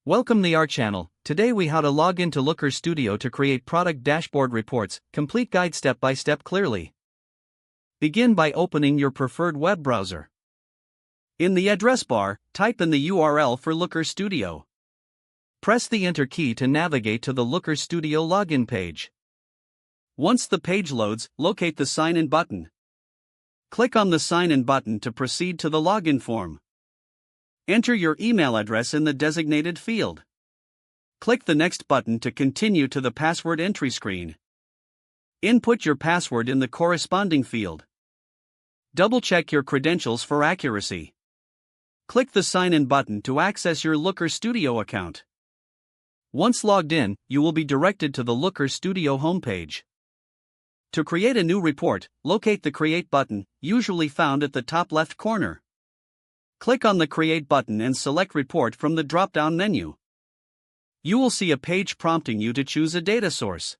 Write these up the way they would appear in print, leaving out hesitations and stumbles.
Welcome to our channel. Today we how to log into Looker Studio to create product dashboard reports. Complete guide step by step clearly. Begin by opening your preferred web browser. In the address bar, type in the URL for Looker Studio. Press the Enter key to navigate to the Looker Studio login page. Once the page loads, locate the Sign In button. Click on the Sign In button to proceed to the login form. Enter your email address in the designated field. Click the Next button to continue to the password entry screen. Input your password in the corresponding field. Double-check your credentials for accuracy. Click the Sign In button to access your Looker Studio account. Once logged in, you will be directed to the Looker Studio homepage. To create a new report, locate the Create button, usually found at the top left corner. Click on the Create button and select Report from the drop-down menu. You will see a page prompting you to choose a data source.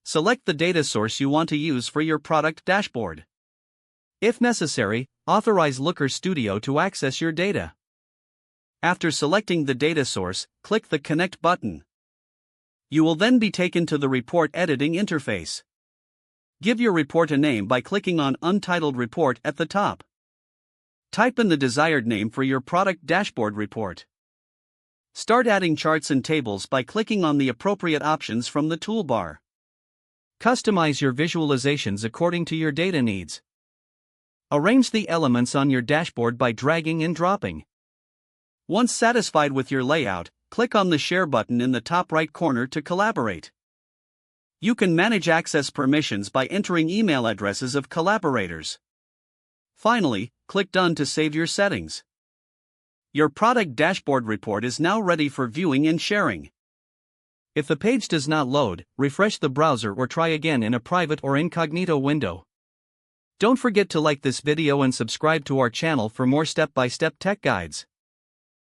Select the data source you want to use for your product dashboard. If necessary, authorize Looker Studio to access your data. After selecting the data source, click the Connect button. You will then be taken to the report editing interface. Give your report a name by clicking on Untitled Report at the top. Type in the desired name for your product dashboard report. Start adding charts and tables by clicking on the appropriate options from the toolbar. Customize your visualizations according to your data needs. Arrange the elements on your dashboard by dragging and dropping. Once satisfied with your layout, click on the Share button in the top right corner to collaborate. You can manage access permissions by entering email addresses of collaborators. Finally, click Done to save your settings. Your product dashboard report is now ready for viewing and sharing. If the page does not load, refresh the browser or try again in a private or incognito window. Don't forget to like this video and subscribe to our channel for more step-by-step tech guides.